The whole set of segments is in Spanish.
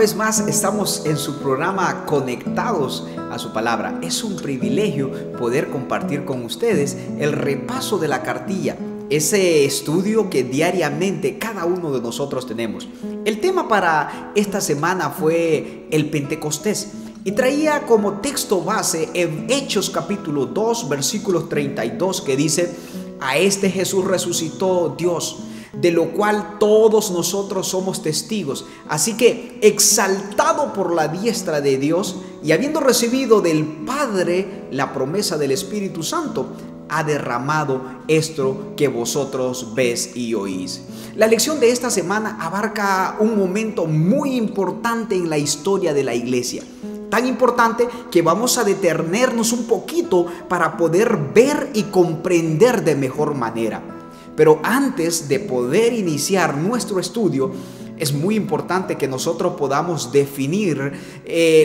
vez más estamos en su programa Conectados a su Palabra. Es un privilegio poder compartir con ustedes el repaso de la cartilla, ese estudio que diariamente cada uno de nosotros tenemos. El tema para esta semana fue el Pentecostés y traía como texto base en Hechos capítulo 2 versículos 32 que dice: a este Jesús resucitó Dios, de lo cual todos nosotros somos testigos. Así que, exaltado por la diestra de Dios y habiendo recibido del Padre la promesa del Espíritu Santo, ha derramado esto que vosotros ves y oís. La lección de esta semana abarca un momento muy importante en la historia de la iglesia. Tan importante que vamos a detenernos un poquito para poder ver y comprender de mejor manera. Pero antes de poder iniciar nuestro estudio, es muy importante que nosotros podamos definir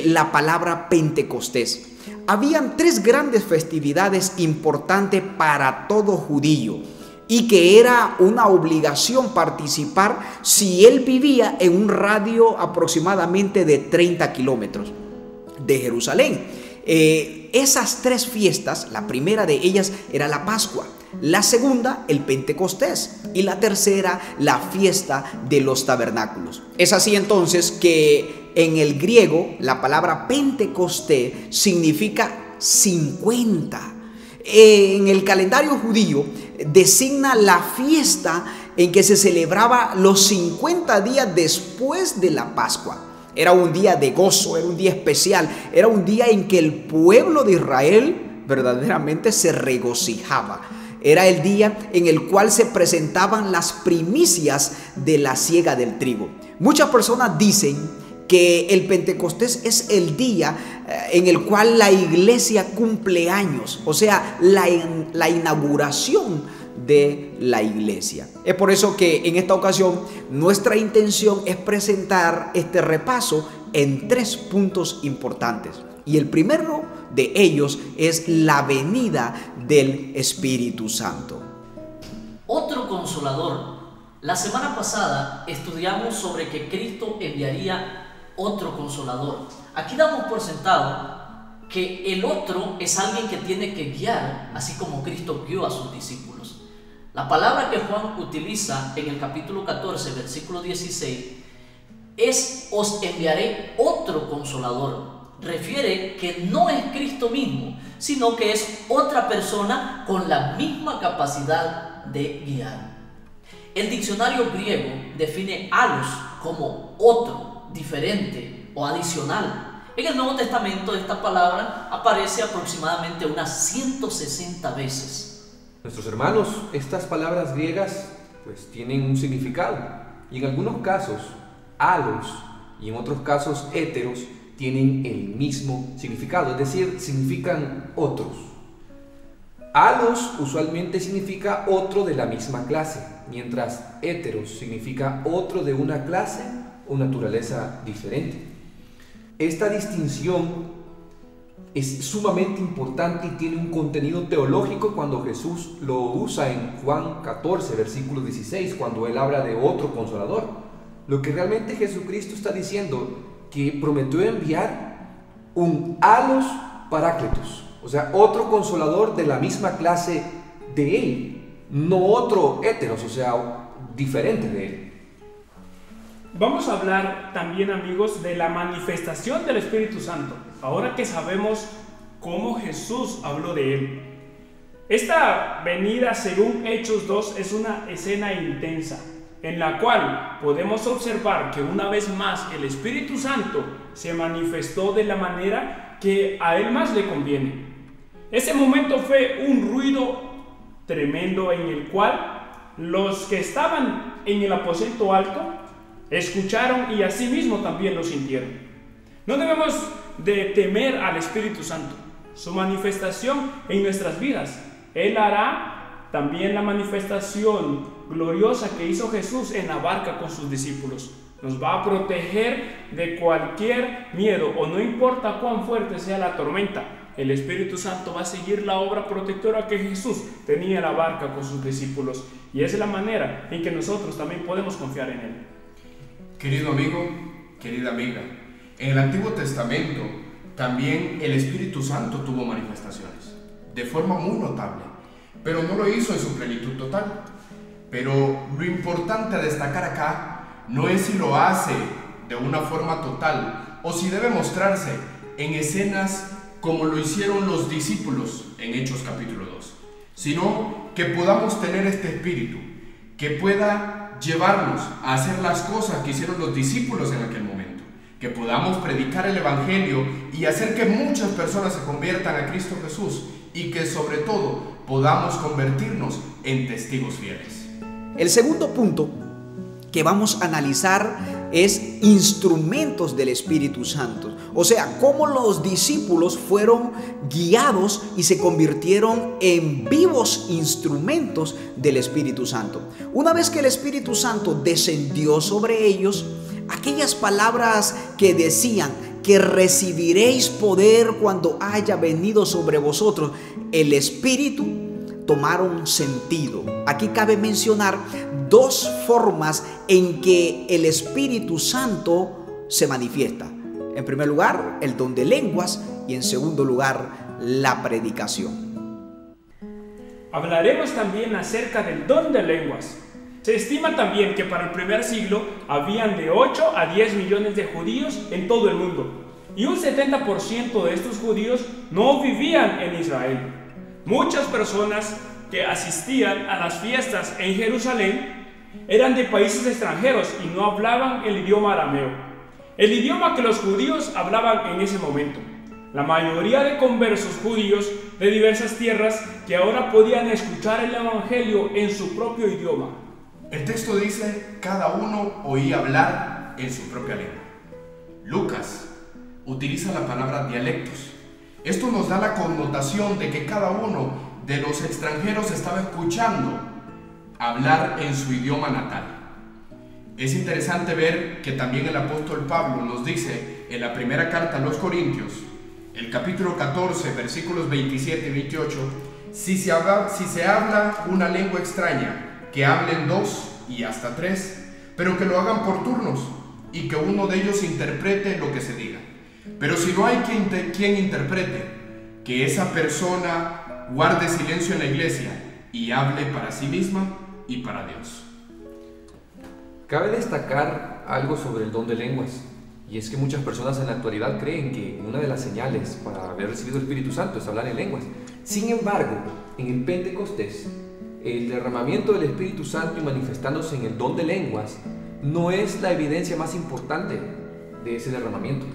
la palabra Pentecostés. Habían tres grandes festividades importantes para todo judío y que era una obligación participar si él vivía en un radio aproximadamente de 30 kilómetros de Jerusalén. Esas tres fiestas, la primera de ellas era la Pascua, la segunda el Pentecostés y la tercera la fiesta de los tabernáculos. Es así entonces que en el griego la palabra Pentecostés significa 50. En el calendario judío designa la fiesta en que se celebraba los 50 días después de la Pascua. Era un día de gozo, era un día especial, era un día en que el pueblo de Israel verdaderamente se regocijaba. Era el día en el cual se presentaban las primicias de la siega del trigo. Muchas personas dicen que el Pentecostés es el día en el cual la iglesia cumple años, o sea, la inauguración de la iglesia. Es por eso que en esta ocasión nuestra intención es presentar este repaso en tres puntos importantes. Y el primero de ellos es la venida del Espíritu Santo. Otro consolador. La semana pasada estudiamos sobre que Cristo enviaría otro consolador. Aquí damos por sentado que el otro es alguien que tiene que guiar, así como Cristo guió a sus discípulos. La palabra que Juan utiliza en el capítulo 14, versículo 16, es: os enviaré otro consolador. Refiere que no es Cristo mismo, sino que es otra persona con la misma capacidad de guiar. El diccionario griego define alos como otro, diferente o adicional. En el Nuevo Testamento esta palabra aparece aproximadamente unas 160 veces. Nuestros hermanos, estas palabras griegas pues tienen un significado, y en algunos casos alos y en otros casos heteros tienen el mismo significado, es decir, significan otros. Alos usualmente significa otro de la misma clase, mientras heteros significa otro de una clase o naturaleza diferente. Esta distinción es sumamente importante y tiene un contenido teológico cuando Jesús lo usa en Juan 14, versículo 16, cuando él habla de otro consolador. Lo que realmente Jesucristo está diciendo, que prometió enviar un alos parácletos, o sea, otro consolador de la misma clase de él, no otro heteros, o sea, diferente de él. Vamos a hablar también, amigos, de la manifestación del Espíritu Santo, ahora que sabemos cómo Jesús habló de él. Esta venida, según Hechos 2, es una escena intensa, en la cual podemos observar que una vez más el Espíritu Santo se manifestó de la manera que a él más le conviene. Ese momento fue un ruido tremendo en el cual los que estaban en el aposento alto escucharon y asimismo también lo sintieron. No debemos de temer al Espíritu Santo, su manifestación en nuestras vidas. Él hará también la manifestación gloriosa que hizo Jesús en la barca con sus discípulos. Nos va a proteger de cualquier miedo, o no importa cuán fuerte sea la tormenta, el Espíritu Santo va a seguir la obra protectora que Jesús tenía en la barca con sus discípulos, y esa es la manera en que nosotros también podemos confiar en Él. Querido amigo, querida amiga, en el Antiguo Testamento también el Espíritu Santo tuvo manifestaciones, de forma muy notable, pero no lo hizo en su plenitud total. Pero lo importante a destacar acá no es si lo hace de una forma total o si debe mostrarse en escenas como lo hicieron los discípulos en Hechos capítulo 2, sino que podamos tener este espíritu que pueda llevarnos a hacer las cosas que hicieron los discípulos en aquel momento, que podamos predicar el Evangelio y hacer que muchas personas se conviertan a Cristo Jesús, y que sobre todo podamos convertirnos en testigos fieles. El segundo punto que vamos a analizar es instrumentos del Espíritu Santo. O sea, cómo los discípulos fueron guiados y se convirtieron en vivos instrumentos del Espíritu Santo. Una vez que el Espíritu Santo descendió sobre ellos, aquellas palabras que decían que recibiréis poder cuando haya venido sobre vosotros el Espíritu, tomaron sentido. Aquí cabe mencionar dos formas en que el Espíritu Santo se manifiesta. En primer lugar, el don de lenguas, y en segundo lugar, la predicación. Hablaremos también acerca del don de lenguas. Se estima también que para el primer siglo habían de 8 a 10 millones de judíos en todo el mundo, y un 70% de estos judíos no vivían en Israel. Muchas personas que asistían a las fiestas en Jerusalén eran de países extranjeros y no hablaban el idioma arameo, el idioma que los judíos hablaban en ese momento. La mayoría de conversos judíos de diversas tierras que ahora podían escuchar el Evangelio en su propio idioma. El texto dice: cada uno oía hablar en su propia lengua. Lucas utiliza la palabra dialectos. Esto nos da la connotación de que cada uno de los extranjeros estaba escuchando hablar en su idioma natal. Es interesante ver que también el apóstol Pablo nos dice en la primera carta a los Corintios, el capítulo 14, versículos 27 y 28, si se habla una lengua extraña, que hablen 2 y hasta 3, pero que lo hagan por turnos y que uno de ellos interprete lo que se diga. Pero si no hay quien interprete, que esa persona guarde silencio en la iglesia y hable para sí misma y para Dios. Cabe destacar algo sobre el don de lenguas, y es que muchas personas en la actualidad creen que una de las señales para haber recibido el Espíritu Santo es hablar en lenguas. Sin embargo, en el Pentecostés, el derramamiento del Espíritu Santo y manifestándose en el don de lenguas no es la evidencia más importante de ese derramamiento,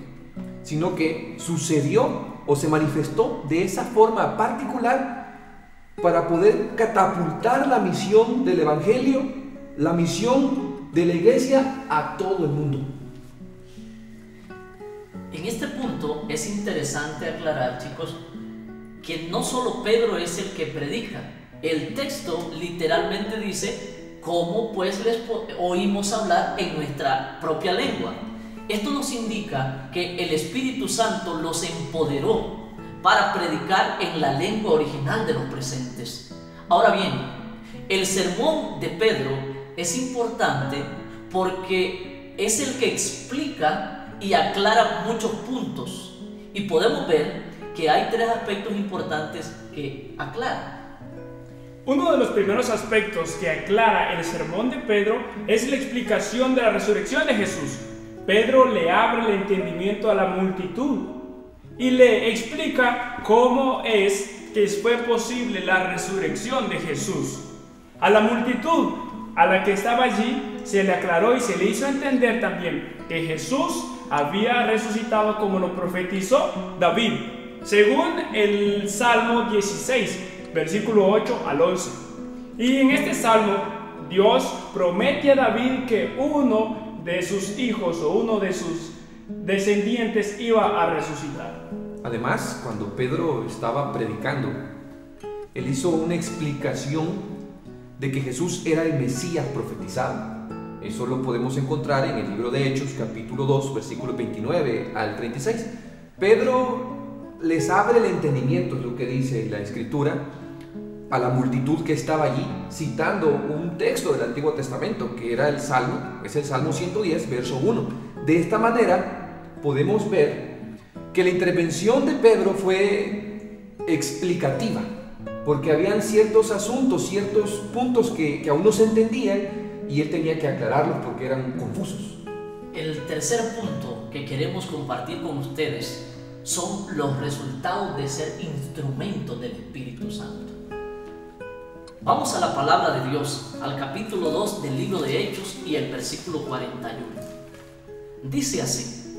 sino que sucedió o se manifestó de esa forma particular para poder catapultar la misión del Evangelio, la misión de la iglesia a todo el mundo. En este punto es interesante aclarar, chicos, que no solo Pedro es el que predica. El texto literalmente dice: ¿cómo pues les oímos hablar en nuestra propia lengua? Esto nos indica que el Espíritu Santo los empoderó para predicar en la lengua original de los presentes. Ahora bien, el sermón de Pedro es importante porque es el que explica y aclara muchos puntos, y podemos ver que hay 3 aspectos importantes que aclara. Uno de los primeros aspectos que aclara el sermón de Pedro es la explicación de la resurrección de Jesús. Pedro le abre el entendimiento a la multitud y le explica cómo es que fue posible la resurrección de Jesús. A la multitud a la que estaba allí se le aclaró y se le hizo entender también que Jesús había resucitado como lo profetizó David, según el Salmo 16, versículo 8 al 11. Y en este salmo Dios promete a David que uno de sus hijos o uno de sus descendientes iba a resucitar. Además, cuando Pedro estaba predicando, él hizo una explicación de que Jesús era el Mesías profetizado. Eso lo podemos encontrar en el libro de Hechos, capítulo 2, versículos 29 al 36. Pedro les abre el entendimiento, es lo que dice la Escritura, a la multitud que estaba allí, citando un texto del Antiguo Testamento, que era el Salmo, es el Salmo 110, verso 1. De esta manera podemos ver que la intervención de Pedro fue explicativa, porque habían ciertos asuntos, ciertos puntos que aún no se entendían y él tenía que aclararlos porque eran confusos. El tercer punto que queremos compartir con ustedes son los resultados de ser instrumentos del Espíritu Santo. Vamos a la palabra de Dios, al capítulo 2 del libro de Hechos y el versículo 41. Dice así: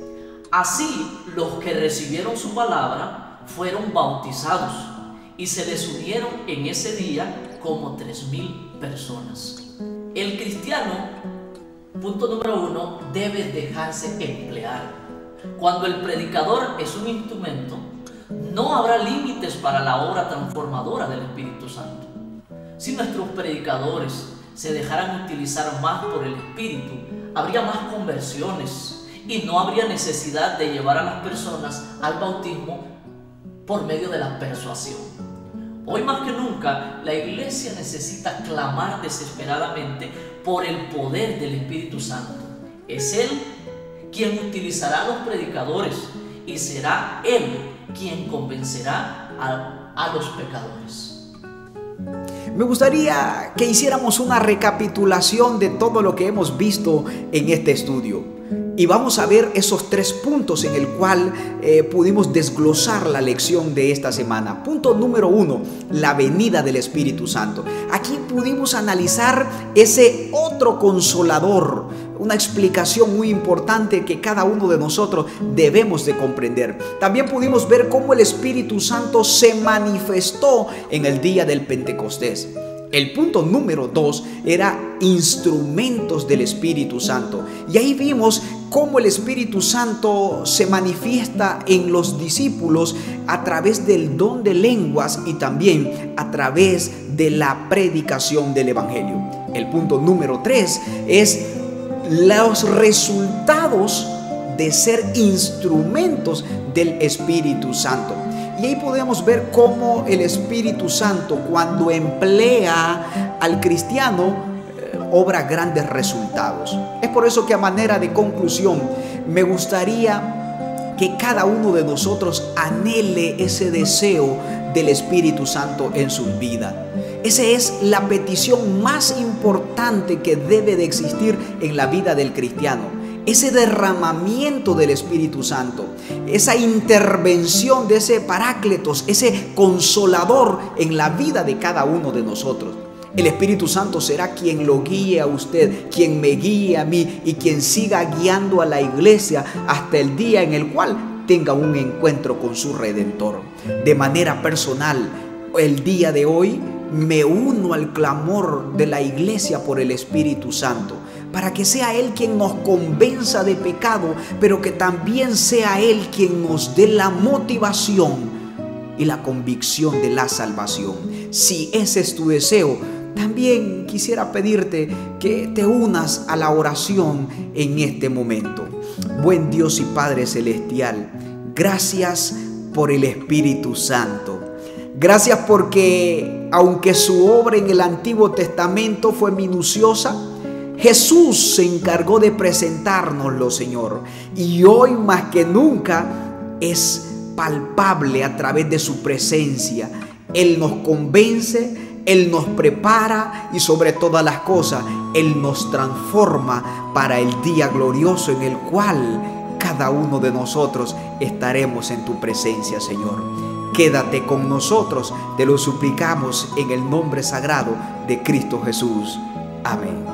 así los que recibieron su palabra fueron bautizados y se les unieron en ese día como 3,000 personas. El cristiano, punto número 1, debe dejarse emplear. Cuando el predicador es un instrumento, no habrá límites para la obra transformadora del Espíritu Santo. Si nuestros predicadores se dejaran utilizar más por el Espíritu, habría más conversiones y no habría necesidad de llevar a las personas al bautismo por medio de la persuasión. Hoy más que nunca, la iglesia necesita clamar desesperadamente por el poder del Espíritu Santo. Es Él quien utilizará a los predicadores y será Él quien convencerá a los pecadores. Me gustaría que hiciéramos una recapitulación de todo lo que hemos visto en este estudio. Y vamos a ver esos 3 puntos en el cual pudimos desglosar la lección de esta semana. Punto número 1, la venida del Espíritu Santo. Aquí pudimos analizar ese otro consolador, una explicación muy importante que cada uno de nosotros debemos de comprender. También pudimos ver cómo el Espíritu Santo se manifestó en el día del Pentecostés. El punto número 2 era instrumentos del Espíritu Santo. Y ahí vimos cómo el Espíritu Santo se manifiesta en los discípulos a través del don de lenguas y también a través de la predicación del Evangelio. El punto número 3 es los resultados de ser instrumentos del Espíritu Santo. Y ahí podemos ver cómo el Espíritu Santo, cuando emplea al cristiano, obra grandes resultados. Es por eso que, a manera de conclusión, me gustaría que cada uno de nosotros anhele ese deseo del Espíritu Santo en su vida. Esa es la petición más importante que debe de existir en la vida del cristiano. Ese derramamiento del Espíritu Santo, esa intervención de ese Parácletos, ese consolador en la vida de cada uno de nosotros. El Espíritu Santo será quien lo guíe a usted, quien me guíe a mí y quien siga guiando a la iglesia hasta el día en el cual tenga un encuentro con su Redentor. De manera personal, el día de hoy me uno al clamor de la iglesia por el Espíritu Santo, para que sea Él quien nos convenza de pecado, pero que también sea Él quien nos dé la motivación y la convicción de la salvación. Si ese es tu deseo, también quisiera pedirte que te unas a la oración en este momento. Buen Dios y Padre Celestial, gracias por el Espíritu Santo. Gracias porque, aunque su obra en el Antiguo Testamento fue minuciosa, Jesús se encargó de presentárnoslo, Señor. Y hoy más que nunca es palpable a través de su presencia. Él nos convence, Él nos prepara y sobre todas las cosas, Él nos transforma para el día glorioso en el cual cada uno de nosotros estaremos en tu presencia, Señor. Quédate con nosotros, te lo suplicamos en el nombre sagrado de Cristo Jesús. Amén.